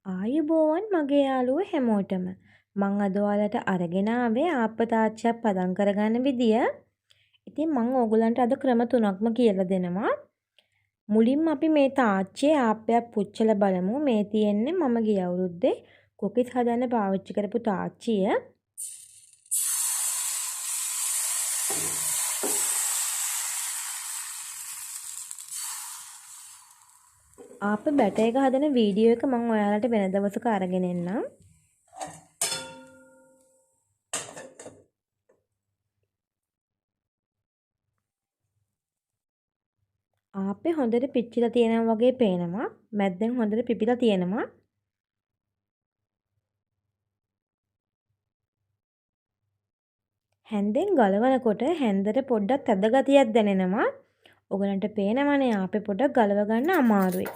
ආයුබෝවන් මගේ යාළුවෝ හැමෝටම. මං අද ඔයාලට අරගෙන ආවේ ආප්පතාච්චියක් පදම් කරගන්න විදිය. ඉතින් මං ඕගොල්ලන්ට අද ක්‍රම තුනක්ම කියලා දෙනවා. මුලින්ම අපි මේ තාච්චියේ ආප්පයක් පුච්චලා බලමු. මේ තියෙන්නේ මම ගිය අවුරුද්දේ කුකිස් හදන්න පාවිච්චි කරපු තාච්චිය. ආප්ප බැටර් එක හදන වීඩියෝ එක මං ඔයාලට වෙන දවසක අරගෙන එන්නම්. ආප්පේ හොඳට පිච්චිලා තියෙනවා වගේ පේනවා. මැද්දෙන් හොඳට පිපිලා තියෙනවා. හැන්දෙන් ගලවනකොට හැන්දට පොඩ්ඩක් තද ගතියක් දැනෙනවා. ඔයගලන්ට පේනවනේ ආපේ පොඩ්ඩක් ගලව ගන්න අමාරුයි.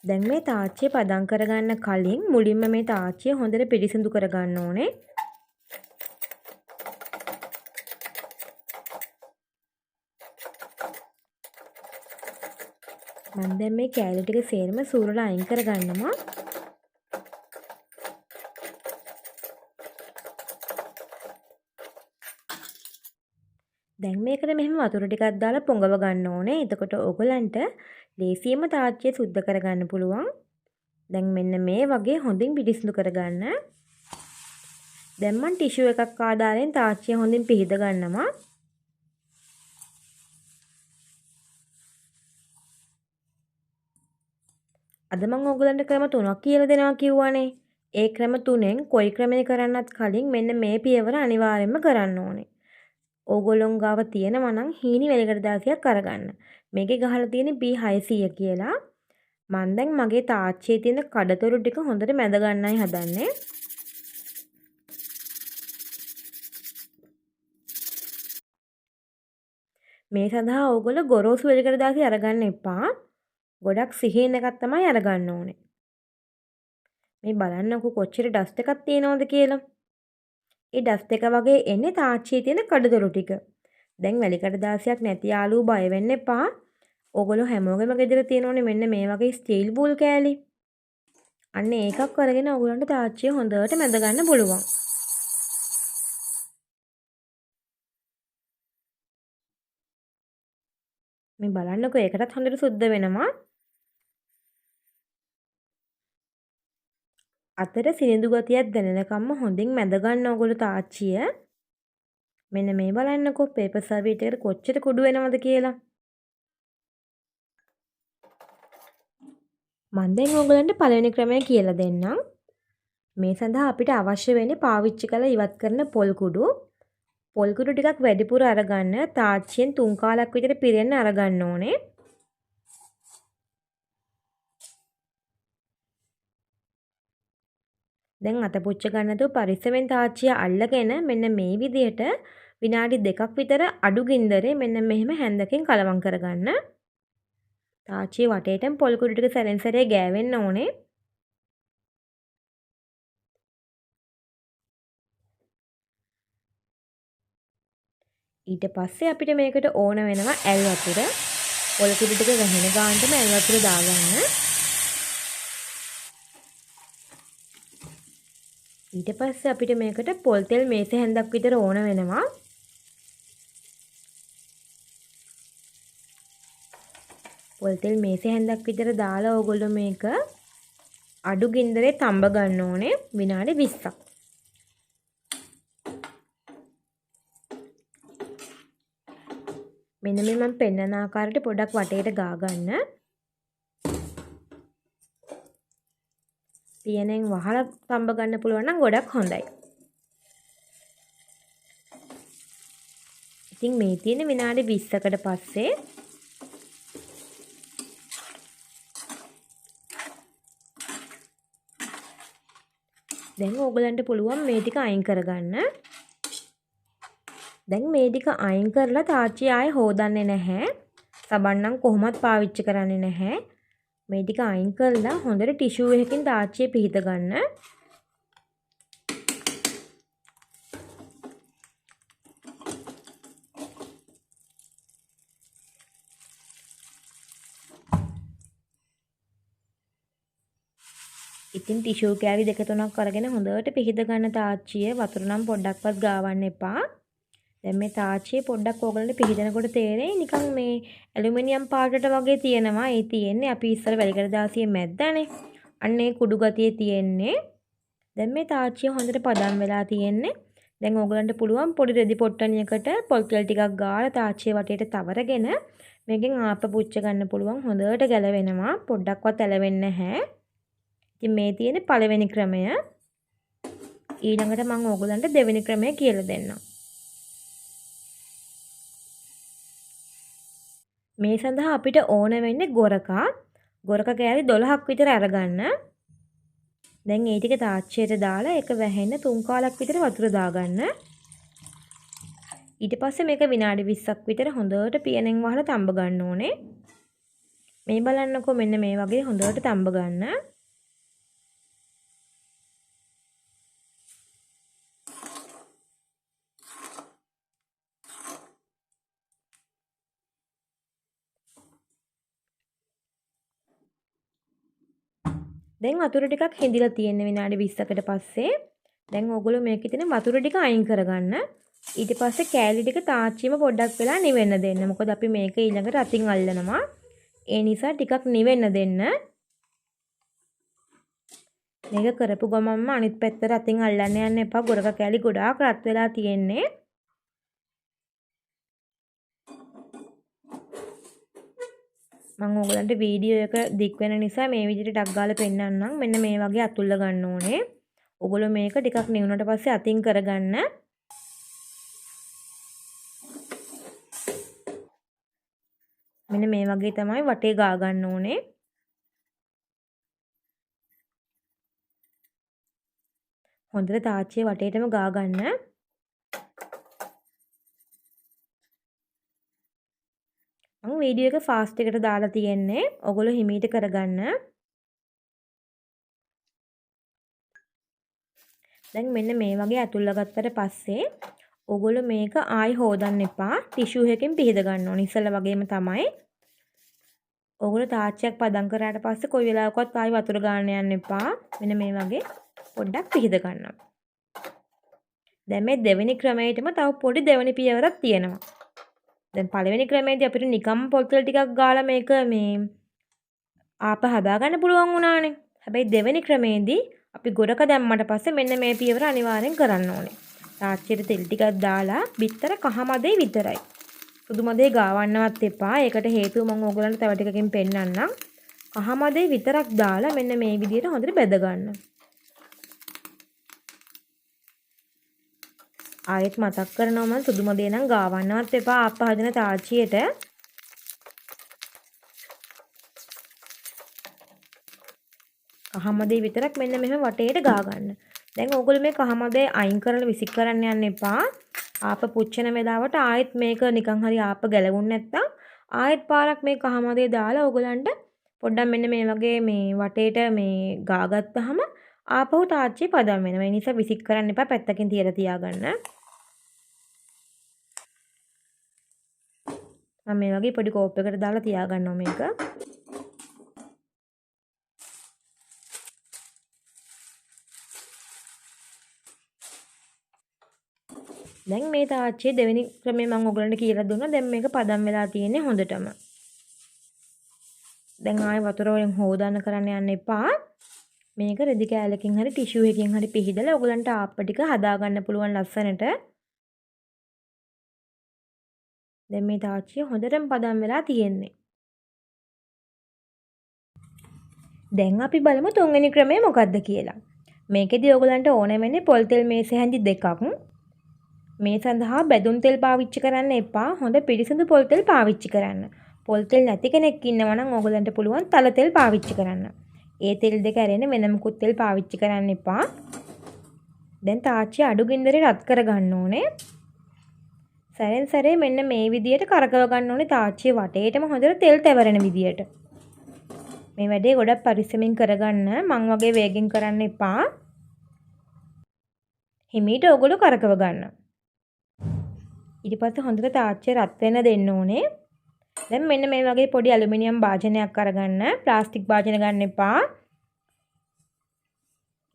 දැන් මේ තාච්චිය පදම් කරගන්න කලින් මුලින්ම මේ තාච්චිය හොඳට පිරිසිදු කරගන්න ඕනේ. මම දැන් මේ කෑලි ටික සේරම සූරලා අයින් කරගන්නවා. දැන් මේකට මෙහෙම වතුර ටිකක් දාලා පොඟව ගන්න ඕනේ. එතකොට ඔයගලන්ට ලේසියෙන්ම තාච්චිය සුද්ධ කරගන්න පුළුවන්. දැන් මෙන්න මේ වගේ හොඳින් පිරිසිදු කරගන්න. දැන් මම ටිෂු එකක් ආදාරයෙන් තාච්චිය හොඳින් පිහිද ගන්නවා. අද මම ඕගලන්ට ක්‍රම 3ක් කියලා දෙනවා කිව්වනේ. ඒ ක්‍රම 3ෙන් කොයි ක්‍රමේ කරන්නත් කලින් මෙන්න මේ පියවර අනිවාර්යයෙන්ම කරන්න ඕනේ. ඕගොල්ලොන් ගාව තියෙනවා නම් හීනි වැලිකඩ දාසියක් අරගන්න. මේකේ ගහලා තියෙන්නේ B600 කියලා. මම දැන් මගේ තාච්චියේ තියෙන කඩතොරු ටික හොඳට මැද ගන්නයි හදන්නේ. මේ සඳහා ඕගොල්ලෝ ගොරෝසු වැලිකඩ දාසිය අරගන්න එපා. ගොඩක් සිහින් එකක් තමයි අරගන්න ඕනේ. මේ බලන්නකෝ කොච්චර ඩස්ට් එකක් තියෙනවද කියලා. ඒ ඩස්ට් එක වගේ එන්නේ තාච්චියේ තියෙන කඩතොරු ටික. දැන් වැලිකඩ දාසියක් නැති යාළුවෝ බය වෙන්න එපා. ඕගොල්ලෝ හැමෝගෙම ගෙදර තියෙනෝනේ මෙන්න මේ වගේ ස්ටීල් බූල් කෑලි. අන්න ඒකක් අරගෙන ඕගොල්ලන්ට තාච්චිය හොඳට මැද ගන්න පුළුවන්. මේ බලන්නකෝ ඒකටත් හොඳට සුද්ධ වෙනවා. අතට සිනිඳු ගතියක් දැනෙනකම්ම හොඳින් මැද ගන්න ඕගොල්ලෝ තාච්චිය. මෙන්න මේ බලන්නකෝ පේපර් සර්වියට් එකට කොච්චර කුඩු වෙනවද කියලා. මම දැන් ඕගොල්ලන්ට පළවෙනි ක්‍රමය කියලා දෙන්නම්. මේ සඳහා අපිට අවශ්‍ය වෙන්නේ පාවිච්චි කරලා ඉවත් කරන පොල් කුඩු. පොල් කුඩු ටිකක් වැඩිපුර අරගන්න තාච්චියෙන් 3 කාලක් විතර පිරෙන්න අරගන්න ඕනේ. දැන් අත පුච්ච ගන්න නැතුව පරිස්සමෙන් තාච්චිය අල්ලගෙන මෙන්න මේ විදිහට විනාඩි 2ක් විතර අඩු ගින්දරේ මෙන්න මෙහෙම හැන්දකින් කලවම් කරගන්න. තාච්චිය වටේටම පොල් කුඩු ටික සැරෙන් සැරේ ගෑවෙන්න ඕනේ. ඊට පස්සේ අපිට මේකට ඕන වෙනවා ඇල් වතුර. පොල් කුඩු ටික වැහෙන ගානටම ඇල් වතුර දාගන්න. ඊට පස්සේ අපිට මේකට පොල් තෙල් මේස හැන්දක් විතර ඕන වෙනවා. පොල් තෙල් මේස හැන්දක් විතර දාලා ඕගොල්ලෝ මේක අඩු ගින්දරේ තඹ ගන්න ඕනේ විනාඩි 20ක්. මෙන්න මේ මම පෙන්නන ආකාරයට පොඩක් වටේට ගා ගන්න. පියනෙන් වහලා තඹ ගන්න පුළුවන් නම් ගොඩක් හොඳයි. ඉතින් මේ තියෙන විනාඩි 20කට පස්සේ දැන් ඕගලන්ට පුළුවන් මේ ටික අයින් කරගන්න. දැන් මේ ටික අයින් කරලා තාච්චිය ආයේ හොදන්නේ නැහැ. සබන් නම් කොහොමත් පාවිච්චි කරන්නේ නැහැ. මේ ටික අයින් කරලා හොඳට ටිෂු එකකින් තාච්චිය පිහිද ගන්න. ඉතින් ටිෂූ කෑලි 2-3ක් අරගෙන හොඳට පිහිද ගන්න තාච්චිය. වතුර නම් පොඩ්ඩක්වත් ගාවන්න එපා. දැන් මේ තාච්චිය පොඩ්ඩක් ඕගලන්ට පිහිදනකොට තේරෙයි නිකන් මේ ඇලුමිනියම් පාටට වගේ තියෙනවා. ඒ තියෙන්නේ අපි ඉස්සර වැලිකඩ දාසියේ මැද්දානේ. අන්න ඒ කුඩු ගතියේ තියෙන්නේ. දැන් මේ තාච්චිය හොඳට පදම් වෙලා තියෙන්නේ. දැන් ඕගලන්ට පුළුවන් පොඩි රෙදි පොට්ටනියකට පොල් තෙල් ටිකක් ගාලා තාච්චිය වටේට තවරගෙන මේකෙන් ආප පුච්ච ගන්න පුළුවන්. හොඳට ගැලවෙනවා. පොඩ්ඩක්වත් ඇලවෙන්නේ නැහැ. ඉතින් මේ තියෙන්නේ පළවෙනි ක්‍රමය. ඊළඟට මම ඕගලන්ට දෙවෙනි ක්‍රමය කියලා දෙන්නම්. මේ සඳහා අපිට ඕන වෙන්නේ ගොරකා. ගොරක කෑලි 12ක් විතර අරගන්න. දැන් ඒ ටික තාච්චියට දාලා ඒක වැහෙන්න 3 කාලක් විතර වතුර දාගන්න. ඊට පස්සේ මේක විනාඩි 20ක් විතර හොඳට පියනෙන් වහලා තඹ ගන්න ඕනේ. මේ බලන්නකෝ මෙන්න මේ වගේ හොඳට තඹ ගන්න. දැන් වතුර ටිකක් හිඳිලා තියෙන විනාඩි 20කට පස්සේ දැන් ඕගොල්ලෝ මේකේ තියෙන වතුර ටික අයින් කරගන්න. ඊට පස්සේ කෑලි ටික තාච්චියම පොඩ්ඩක් වෙලා නිවෙන්න දෙන්න. මොකද අපි මේක ඊළඟට අතින් අල්ලනවා. ඒ නිසා ටිකක් නිවෙන්න දෙන්න. මේක කරපු ගමන්ම අනිත් පැත්තට අතින් අල්ලන්න යන්න එපා. ගොරක කෑලි ගොඩාක් රත් වෙලා තියෙන්නේ. මම ඕගලන්ට වීඩියෝ එක දික් වෙන නිසා මේ විදිහට ටක් ගාලා පෙන්නන්නම්. මෙන්න මේ වගේ අතුල්ල ගන්න ඕනේ. ඕගොල්ලෝ මේක ටිකක් නිවුනට පස්සේ අතින් කරගන්න. මෙන්න මේ වගේ තමයි වටේ ගා ගන්න ඕනේ. හොඳට තාච්චිය වටේටම ගා ගන්න. මම වීඩියෝ එක ෆාස්ට් එකට දාලා තියෙන්නේ. ඔයගොල්ලෝ හිමීට කරගන්න. දැන් මෙන්න මේ වගේ අතුල්ලා ගත්තට පස්සේ ඔයගොල්ලෝ මේක ආයි හොදන්න එපා. ටිෂූ එකකින් පිහිද ගන්න ඕනේ. ඉස්සෙල්ලා වගේම තමයි. ඔයගොල්ලෝ තාච්චියක් පදම් කරාට පස්සේ කොයි වෙලාවකවත් ආයි වතුර ගන්න යන්න එපා. මෙන්න මේ වගේ පොඩ්ඩක් පිහිද ගන්නවා. දැන් මේ දෙවෙනි ක්‍රමයටම තව පොඩි දෙවෙනි පියවරක් තියෙනවා. දැන් පළවෙනි ක්‍රමයේදී අපිට නිකම් පොල් තෙල් ටිකක් ගාලා මේක මේ ආප හදා ගන්න පුළුවන් වුණානේ. හැබැයි දෙවෙනි ක්‍රමයේදී අපි ගොඩක දැම්මට පස්සේ මෙන්න මේ පියවර අනිවාර්යෙන් කරන්න ඕනේ. තාච්චියට තෙල් ටිකක් දාලා බිත්තර කහමදේ විතරයි. සුදු මදේ ගාවන්නවත් එපා. ඒකට හේතුව මම ඕගලන්ට තව ටිකකින් පෙන්නන්නම්. කහමදේ විතරක් දාලා මෙන්න මේ විදිහට හොඳට බෙද ගන්න. ආයෙත් මතක් කරනවා මම සුදු මදේ නම් ගාවන්නවත් එපා ආප්ප හදන තාච්චියට. කහමදේ විතරක් මෙන්න මෙහෙම වටේට ගා ගන්න. දැන් ඕගොල්ලෝ මේ කහමදේ අයින් කරලා විසික් කරන්න යන්න එපා. ආප පුච්චන වෙලාවට ආයෙත් මේක නිකන් හරි ආප ගැලවුන්නේ නැත්තම් ආයෙත් පාරක් මේ කහමදේ දාලා ඕගලන්ට පොඩ්ඩක් මෙන්න මේ වගේ මේ වටේට මේ ගාගත්තාම ආපහු තාච්චිය පදම් වෙනවා. ඒ නිසා විසික් කරන්න එපා. පැත්තකින් තියලා තියාගන්න. මම මේ වගේ පොඩි කෝප් එකකට දාලා තියාගන්නවා මේක. දැන් මේ තාච්චියේ දෙවෙනි ක්‍රමය මම ඔයගලන්ට කියලා දුන්නා. දැන් මේක පදම් වෙලා තියෙන්නේ හොඳටම. දැන් ආයෙ වතුර වලින් හොදන්න කරන්න යන්න එපා. මේක රෙදි කෑල්ලකින් හරි ටිෂූ එකකින් හරි පිහිදලා ඔයගලන්ට ආප්ප ටික හදා ගන්න පුළුවන් ලස්සනට. දැන් මේ තාච්චිය හොඳටම පදම් වෙලා තියෙන්නේ. දැන් අපි බලමු තුන්වෙනි ක්‍රමය මොකක්ද කියලා. මේකෙදි ඔයගලන්ට ඕන වෙන්නේ පොල් තෙල් මේස හැඳි දෙකක්. මේ සඳහා බැදුම් තෙල් පාවිච්චි කරන්න එපා. හොඳ පිරිසිදු පොල් තෙල් පාවිච්චි කරන්න. පොල් තෙල් නැති කෙනෙක් ඉන්නවා නම් ඕගලන්ට පුළුවන් තල තෙල් පාවිච්චි කරන්න. ඒ තෙල් දෙක ඇරෙන්න වෙන මුකුත් තෙල් පාවිච්චි කරන්න එපා. දැන් තාච්චිය අඩු ගින්දරේ රත් කරගන්න ඕනේ. සැරෙන් සැරේ මෙන්න මේ විදියට කරකව ගන්න ඕනේ තාච්චිය වටේටම හොඳට තෙල් තැවරෙන විදියට. මේ වැඩේ ගොඩක් පරිස්සමින් කරගන්න. මං වගේ වේගෙන් කරන්න එපා. හිමීට ඕගොල්ලෝ කරකව ගන්න. ඊට පස්සේ හොඳට තාච්චිය රත් වෙන්න දෙන්න ඕනේ. දැන් මෙන්න මේ වගේ පොඩි ඇලුමිනියම් භාජනයක් අරගන්න. ප්ලාස්ටික් භාජන ගන්න එපා.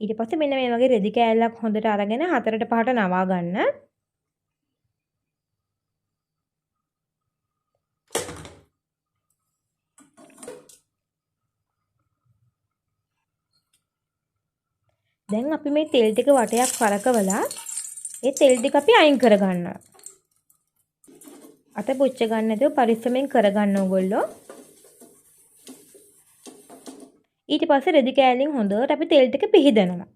ඊට පස්සේ මෙන්න මේ වගේ රෙදි කෑල්ලක් හොඳට අරගෙන 4ට 5ට නවා ගන්න. දැන් අපි මේ තෙල් ටික වටයක් කරකවලා ඒ තෙල් ටික අපි අයින් කරගන්නවා. අත පුච්ච ගන්න නැතුව පරිස්සමෙන් කරගන්න ඕගොල්ලෝ. ඊට පස්සේ රෙදි කෑල්ලෙන් හොඳට අපි තෙල් ටික පිහිදනවා.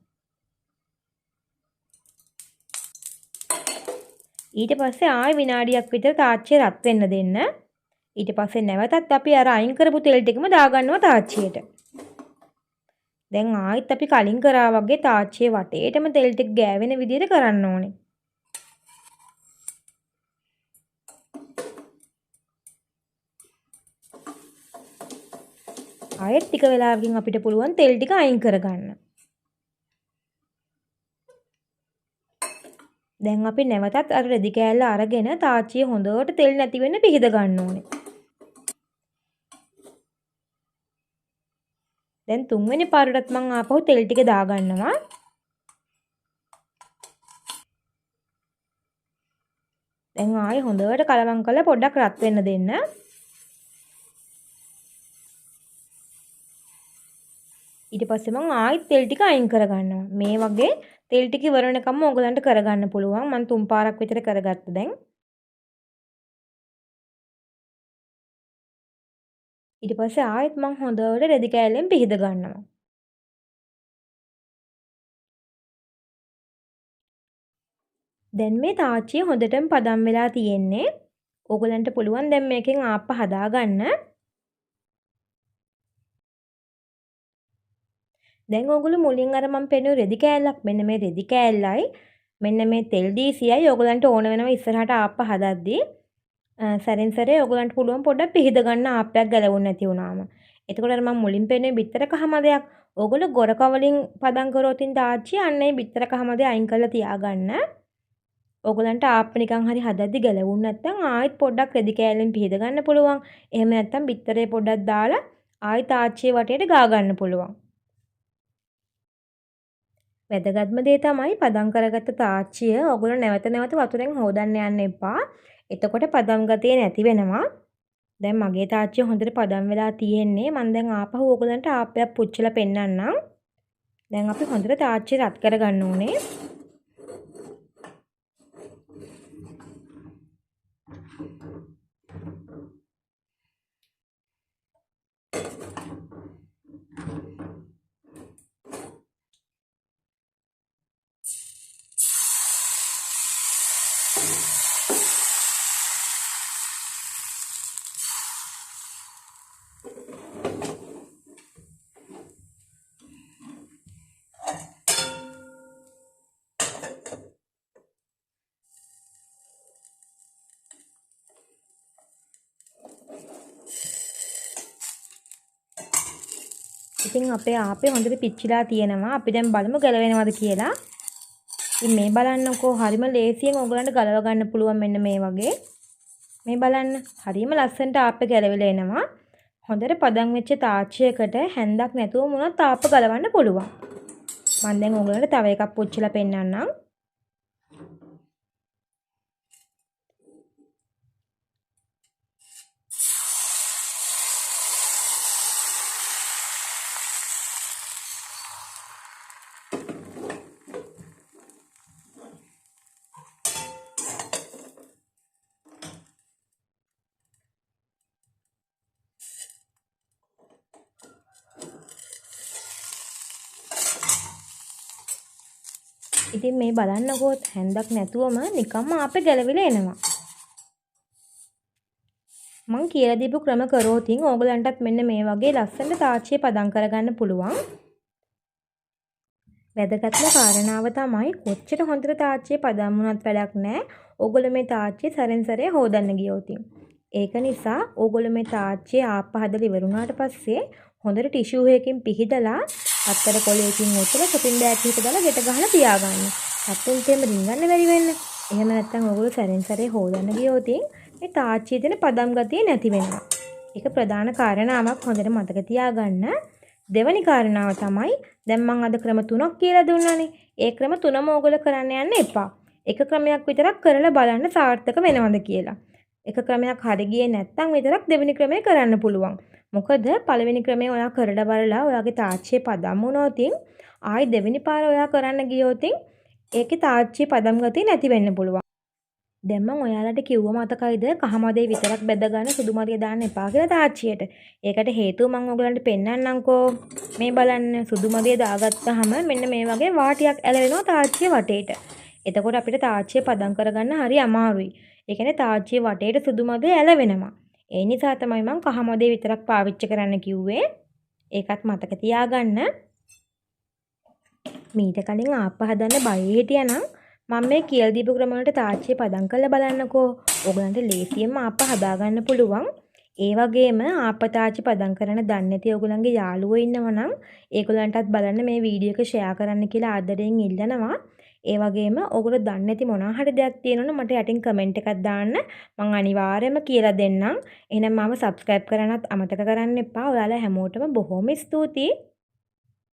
ඊට පස්සේ ආයෙ විනාඩියක් විතර තාච්චිය රත් වෙන්න දෙන්න. ඊට පස්සේ නැවතත් අපි අර අයින් කරපු තෙල් ටිකම දාගන්නවා තාච්චියට. දැන් ආයෙත් අපි කලින් කරා වගේ තාච්චියේ වටේටම තෙල් ටික ගෑවෙන විදිහට කරන්න ඕනේ. ආයෙත් ටික වෙලාවකින් අපිට පුළුවන් තෙල් ටික අයින් කරගන්න. දැන් අපි නැවතත් අර රෙදි කෑල්ල අරගෙන තාච්චිය හොඳට තෙල් නැති වෙන්න පිහිද ගන්න ඕනේ. දැන් තුන්වෙනි පාරටත් මම ආපහු තෙල් ටික දාගන්නවා. දැන් ආයෙ හොඳට කලවම් කරලා පොඩ්ඩක් රත් වෙන්න දෙන්න. ඊට පස්සේ මම ආයෙත් තෙල් ටික අයින් කරගන්නවා. මේ වගේ තෙල් ටික ඉවර වෙනකම්ම ඕගලන්ට කරගන්න පුළුවන්. මම 3 පාරක් විතර කරගත්තා දැන්. ඊට පස්සේ ආයෙත් මම හොඳට රෙදි කෑල්ලෙන් පිහිද ගන්නවා. දැන් මේ තාච්චිය හොඳටම පදම් වෙලා තියෙන්නේ. ඕගලන්ට පුළුවන් දැන් මේකෙන් ආප්ප හදාගන්න. දැන් ඕගොල්ලෝ මුලින් අර මම පෙන්නුව රෙදි කෑල්ලක් මෙන්න මේ රෙදි කෑල්ලයි මෙන්න මේ තෙල් දීසියයි ඕගලන්ට ඕන වෙනවා ඉස්සරහට ආප්ප හදද්දී සැරින් සැරේ ඕගලන්ට පුළුවන් පොඩ්ඩක් පිහිද ගන්න ආප්පයක් ගැලවුන්නේ නැති වුණාම. එතකොට අර මම මුලින් පෙන්නුවේ බිත්තර කහමදයක්. ඕගොල්ලෝ ගොරක වලින් පදම් කරොතින් තාච්චිය අන්න ඒ බිත්තර කහමදේ අයින් කරලා තියාගන්න. ඕගලන්ට ආප්ප නිකන් හරි හදද්දි ගැලවුන්නේ නැත්නම් ආයෙත් පොඩ්ඩක් රෙදි කෑල්ලෙන් පිහිද ගන්න පුළුවන්. එහෙම නැත්නම් බිත්තරේ පොඩ්ඩක් දාලා ආයෙ තාච්චියේ වටේට ගා ගන්න පුළුවන්. වැදගත්ම දේ තමයි පදම් කරගත්ත තාච්චිය ඔයගොල්ලෝ නැවත නැවත වතුරෙන් හොදන්න යන්න එපා. එතකොට පදම් ගතිය නැති වෙනවා. දැන් මගේ තාච්චිය හොඳට පදම් වෙලා තියෙන්නේ. මම දැන් ආපහු ඔයගොල්ලන්ට ආප්පයක් පුච්චලා පෙන්නන්නම්. දැන් අපි හොඳට තාච්චිය රත් කරගන්න ඕනේ. ඉතින් අපේ ආපේ හොඳට පිච්චිලා තියෙනවා. අපි දැන් බලමු ගැලවෙනවද කියලා. ඉතින් මේ බලන්නකෝ හරිම ලේසියෙන් ඔයගලන්ට ගලව ගන්න පුළුවන් මෙන්න මේ වගේ. මේ බලන්න හරිම ලස්සනට ආපේ ගැලවිලා එනවා. හොඳට පදම් වෙච්ච තාච්චියකට හැන්දක් නැතුව මොනවත් ආප ගලවන්න පුළුවන්. මම දැන් ඔයගලන්ට තව එකක් පුච්චලා පෙන්නන්නම්. ඉතින් මේ බලන්නකෝ හැන්දක් නැතුවම නිකම්ම ආපේ ගැලවිලා එනවා. මං කියලා දීපු ක්‍රම කරෝතින් ඕගලන්ටත් මෙන්න මේ වගේ ලස්සන තාච්චිය පදම් කරගන්න පුළුවන්. වැදගත්ම කාරණාව තමයි කොච්චර හොඳට තාච්චිය පදම් වුණත් වැඩක් නැහැ. ඕගොල්ලෝ මේ තාච්චිය සැරෙන් සැරේ හොදන්න ගියොතින්. ඒක නිසා ඕගොල්ලෝ මේ තාච්චිය ආප්ප හදලා ඉවරුණාට පස්සේ හොඳට ටිෂු එකකින් පිහිදලා අත්තර කොලයකින් ඔතලා shopping bag එකකට දාලා ගෙට ගහලා තියාගන්න. අත්තුන්ට එම රින්ගන්න බැරි වෙන්න. එහෙම නැත්නම් ඔයගොල්ලෝ සැරෙන් සැරේ හොදන්න ගියොත් මේ තාච්චියේ තියෙන පදම් ගතිය නැති වෙනවා. ඒක ප්‍රධාන කාරණාවක් හොඳට මතක තියාගන්න. දෙවැනි කාරණාව තමයි දැන් මම අද ක්‍රම 3ක් කියලා දුන්නානේ. ඒ ක්‍රම 3ම ඕගොල්ලෝ කරන්න යන්න එපා. එක ක්‍රමයක් විතරක් කරලා බලන්න සාර්ථක වෙනවද කියලා. එක ක්‍රමයක් හරි ගියේ නැත්නම් විතරක් දෙවෙනි ක්‍රමය කරන්න පුළුවන්. මොකද පළවෙනි ක්‍රමය ඔයා කරලා බලලා ඔයාගේ තාච්චියේ පදම් වුණොතින් ආයි දෙවෙනි පාර ඔයා කරන්න ගියොතින් ඒකේ තාච්චියේ පදම් ගතිය නැති වෙන්න පුළුවන්. දැන් මම ඔයාලට කිව්ව මතකයිද කහ මදේ විතරක් බැද ගන්න සුදු මදිය දාන්න එපා කියලා තාච්චියට. ඒකට හේතුව මම ඔයගලන්ට පෙන්නන්නම්කෝ. මේ බලන්න සුදු මදිය දාගත්තාම මෙන්න මේ වගේ වාටියක් ඇලවෙනවා තාච්චිය වටේට. එතකොට අපිට තාච්චිය පදම් කරගන්න හරි අමාරුයි. ඒ කියන්නේ තාච්චිය වටේට සුදු මදිය ඇලවෙනවා. ඒ නිසා තමයි මම කහ මදේ විතරක් පාවිච්චි කරන්න කිව්වේ. ඒකත් මතක තියාගන්න. මීට කලින් ආප්ප හදන්න බයේ හිටියනම් මම මේ කියලා දීපු ක්‍රම වලට තාච්චිය පදම් කරලා බලන්නකෝ. ඕගලන්ට ලේසියෙන්ම ආප්ප හදාගන්න පුළුවන්. ඒ වගේම ආප්ප තාච්චි පදම් කරන්න දන්නේ නැති ඕගලන්ගේ යාළුවෝ ඉන්නවනම් ඒගොල්ලන්ටත් බලන්න මේ වීඩියෝ එක ෂෙයා කරන්න කියලා ආදරයෙන් ඉල්ලනවා. ඒ වගේම ඕගොල්ලෝ දන්නේ නැති මොනවා හරි දෙයක් තියෙනවනම් මට යටින් කමෙන්ට් එකක් දාන්න. මම අනිවාර්යයෙන්ම කියලා දෙන්නම්. එහෙනම් මාව සබ්ස්ක්‍රයිබ් කරන්නත් අමතක කරන්න එපා. ඔයාලා හැමෝටම බොහොම ස්තුතියි.